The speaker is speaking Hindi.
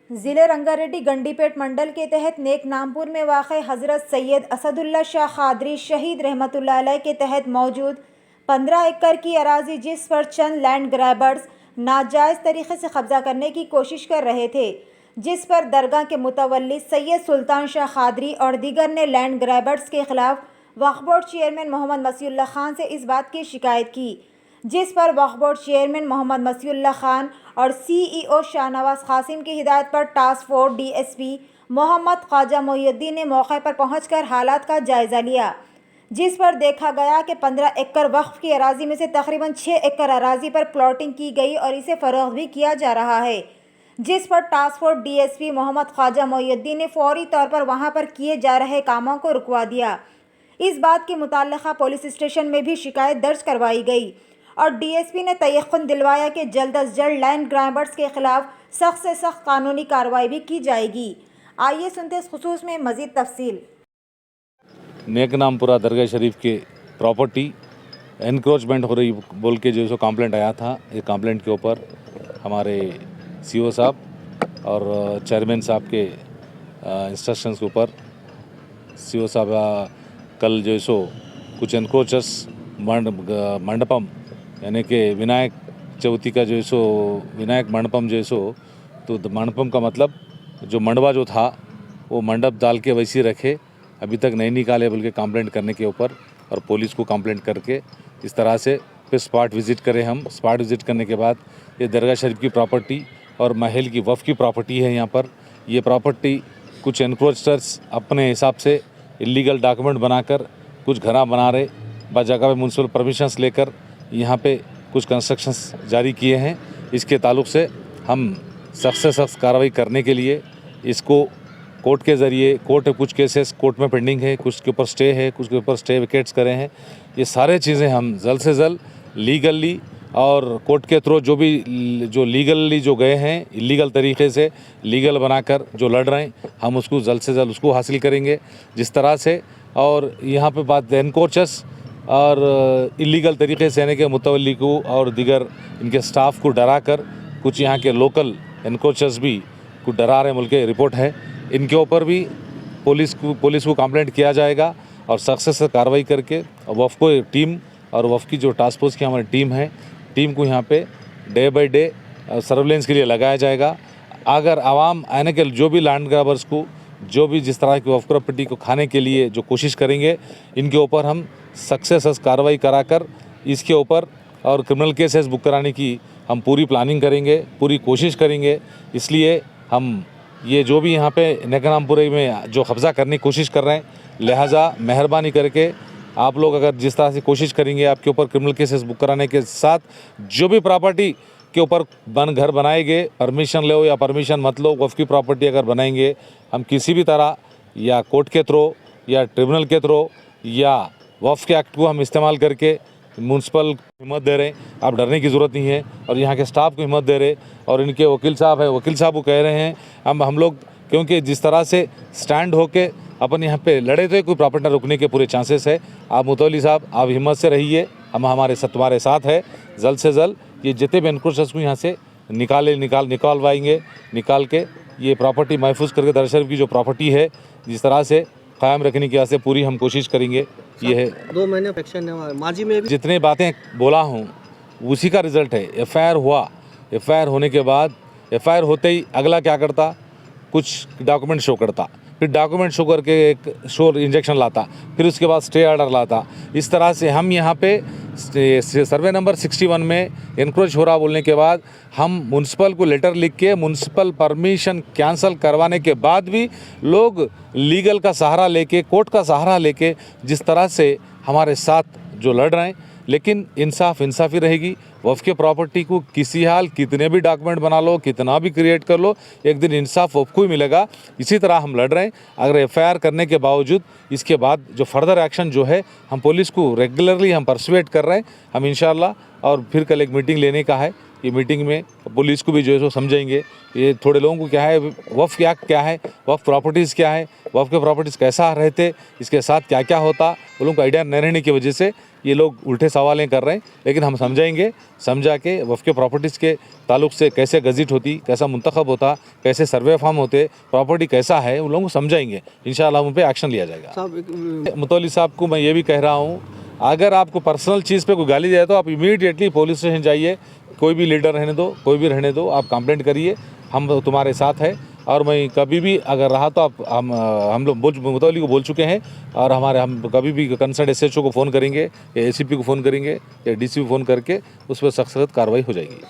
ज़िले रंगारेड्डी गंडीपेट मंडल के तहत नेक नामपुर में वाक़ हज़रत सैयद असदुल्ला शाह क़ादरी शहीद रहमतुल्लाह अलैह के तहत मौजूद 15 एकड़ की अराज़ी, जिस पर चंद लैंड ग्रैबर्स नाजायज़ तरीक़े से कब्ज़ा करने की कोशिश कर रहे थे, जिस पर दरगाह के मुतवल्ली सैयद सुल्तान शाह क़ादरी और दीगर ने लैंड ग्रैबर्स के ख़िलाफ़ वक्फ़ बोर्ड चेयरमैन मोहम्मद मसीउल्लाह खान से इस बात की शिकायत की, जिस पर वक्फ़ बोर्ड चेयरमैन मोहम्मद मसीउल्लाह खान और CEO शाहनवाज कासिम की हिदायत पर task force DSP Mohammed Khwaja Mohiuddin ने मौके पर पहुंचकर हालात का जायज़ा लिया, जिस पर देखा गया कि 15 एकड़ वक्फ की अराज़ी में से तकरीबन 6 एकड़ अराज़ी पर प्लॉटिंग की गई और इसे फ़रोख्त भी किया जा रहा है, जिस पर task force DSP Mohammed Khwaja Mohiuddin ने फौरी तौर पर वहां पर किए जा रहे कामों को रुकवा दिया। इस बात की मुताल्लिक़ा पुलिस स्टेशन में भी शिकायत दर्ज करवाई गई और DSP ने तयक़्क़ुन दिलवाया कि जल्द अज जल्द लैंड ग्रैबर्स के ख़िलाफ़ सख्त से सख्त कानूनी कार्रवाई भी की जाएगी। आइए सुनते इस खुसूस में मज़ीद तफसील। नेकनामपुरा दरगाह शरीफ के प्रॉपर्टी एनक्रोचमेंट हो रही बोल के जो कंप्लेंट आया था, ये कंप्लेंट के ऊपर हमारे CO साहब और चेयरमैन साहब के इंस्ट्रक्शंस के ऊपर CO साहब कल जो सो कुछ एनक्रोचर्स मंडपम यानी कि विनायक चौथी का जो सो विनायक मंडपम जो सो, तो मंडपम का मतलब जो मंडवा जो था वो मंडप डाल के वैसे रखे, अभी तक नहीं निकाले बोल के कंप्लेंट करने के ऊपर और पुलिस को कंप्लेंट करके इस तरह से फिर स्पॉट विज़िट करें हम। स्पॉट विज़िट करने के बाद ये दरगाह शरीफ की प्रॉपर्टी और महल की वफ़ की प्रॉपर्टी है। यहाँ पर ये प्रॉपर्टी कुछ एनक्रोचर्स अपने हिसाब से इलीगल डॉक्यूमेंट बनाकर कुछ घरा बना रहे, बस जगह पे म्यूनसिपल परमिशंस लेकर यहाँ पे कुछ कंस्ट्रक्शंस जारी किए हैं। इसके ताल्लुक़ से हम सख्त से सख्त कार्रवाई करने के लिए इसको कोर्ट के ज़रिए, कोर्ट कुछ केसेस कोर्ट में पेंडिंग है, कुछ के ऊपर स्टे है, कुछ के ऊपर स्टे विकेट्स करे हैं। ये सारे चीज़ें हम जल्द से जल्द लीगली और कोर्ट के थ्रू जो लीगली जो गए हैं, इलीगल तरीके से लीगल बनाकर जो लड़ रहे हैं, हम उसको जल्द से जल्द उसको हासिल करेंगे जिस तरह से। और यहाँ पे बात एनक्रोचर्स और इलीगल तरीके से यानी कि मुतवल्ली को और दीगर इनके स्टाफ को डरा कर कुछ यहाँ के लोकल एनक्रोचर्स भी को डरा रहे मुल्क के रिपोर्ट है। इनके ऊपर भी पुलिस को कंप्लेंट किया जाएगा और सख्त से सख्त कार्रवाई करके वफ़ को टीम और वफ़ की जो टास्क फोर्स की हमारी टीम है, टीम को यहाँ पे डे बाय डे सर्वेलेंस के लिए लगाया जाएगा। अगर आवाम आने के जो भी लैंड ग्रैबर्स को जो भी जिस तरह की वफ़ प्रॉपर्टी को खाने के लिए जो कोशिश करेंगे, इनके ऊपर हम सख्त से सख्त कार्रवाई कराकर इसके ऊपर और क्रिमिनल केसेस बुक कराने की हम पूरी प्लानिंग करेंगे, पूरी कोशिश करेंगे। इसलिए हम ये जो भी यहाँ पे नेकनामपुरे में जो कब्ज़ा करने की कोशिश कर रहे हैं, लिहाजा मेहरबानी करके आप लोग अगर जिस तरह से कोशिश करेंगे, आपके ऊपर क्रिमिनल केसेस बुक कराने के साथ जो भी प्रॉपर्टी के ऊपर घर बनाएंगे, परमिशन लो या परमिशन मत लो, वफ़ की प्रॉपर्टी अगर बनाएंगे, हम किसी भी तरह या कोर्ट के थ्रू या ट्रिब्यूनल के थ्रू या वफ़ के एक्ट को हम इस्तेमाल करके म्यूनसिपल हिम्मत दे रहे हैं, आप डरने की ज़रूरत नहीं है। और यहाँ के स्टाफ को हिम्मत दे रहे और इनके वकील साहब है, वकील साहब को कह रहे हैं हम लोग, क्योंकि जिस तरह से स्टैंड होके अपन यहाँ पे लड़े थे, कोई प्रॉपर्टी रुकने के पूरे चांसेस है। आप मुतवल्ली साहब, आप हिम्मत से रहिए, हम तुम्हारे साथ है। जल्द से जल्द ये जितने भी एनक्रोचर्स को यहाँ से निकालवाएंगे, निकाल के ये प्रॉपर्टी महफूज करके दरगाह शरीफ की जो प्रॉपर्टी है जिस तरह से क़ायम रखने की से पूरी हम कोशिश करेंगे। ये है 2 महीने एक्शन माजी में भी जितने बातें बोला हूँ उसी का रिज़ल्ट है। FIR हुआ, FIR होने के बाद FIR होते ही अगला क्या करता, कुछ डॉक्यूमेंट शो करता, फिर डॉक्यूमेंट शो करके एक शोर इंजेक्शन लाता, फिर उसके बाद स्टे ऑर्डर लाता। इस तरह से हम यहाँ पे सर्वे नंबर 61 में एनक्रोच हो रहा बोलने के बाद हम म्यूनसिपल को लेटर लिख के म्यूनसिपल परमिशन कैंसिल करवाने के बाद भी लोग लीगल का सहारा लेके, कोर्ट का सहारा लेके जिस तरह से हमारे साथ जो लड़ रहे हैं, लेकिन इंसाफ़ी रहेगी। वफ़ के प्रॉपर्टी को किसी हाल कितने भी डॉक्यूमेंट बना लो, कितना भी क्रिएट कर लो, एक दिन इंसाफ वफ़ को ही मिलेगा। इसी तरह हम लड़ रहे हैं। अगर FIR करने के बावजूद इसके बाद जो फर्दर एक्शन जो है, हम पुलिस को रेगुलरली हम परसुएट कर रहे हैं। हम इंशाल्लाह और फिर कल एक मीटिंग लेने का है। ये मीटिंग में पुलिस को भी जो है सो समझेंगे, ये थोड़े लोगों को क्या है, वफ़ क्या है, वफ़ प्रॉपर्टीज़ क्या है, वफ़ के प्रॉपर्टीज़ कैसा रहते, इसके साथ क्या क्या होता, वो लोगों को आइडिया न रहने की वजह से ये लोग उल्टे सवालें कर रहे हैं। लेकिन हम समझाएंगे, समझा के वफ़ के प्रॉपर्टीज़ के ताल्लुक से कैसे गज़िट होती, कैसा मुंतखब होता, कैसे सर्वे फार्म होते, प्रॉपर्टी कैसा है, उन लोगों को समझाएंगे। इंशाअल्लाह उन पर एक्शन लिया जाएगा। साहब मुतौली साहब को मैं ये भी कह रहा हूँ, अगर आपको पर्सनल चीज़ पे कोई गाली दिया तो आप इमीडिएटली पुलिस स्टेशन जाइए, कोई भी लीडर रहने दो, कोई भी रहने दो, आप कंप्लेंट करिए, हम तुम्हारे साथ हैं। और मैं कभी भी अगर रहा तो आप हम लोग मुतौली को बोल चुके हैं, और हम कभी भी कंसर्न SHO को फ़ोन करेंगे या ACP को फ़ोन करेंगे या DC को फ़ोन करके उस पर सख्त कार्रवाई हो जाएगी।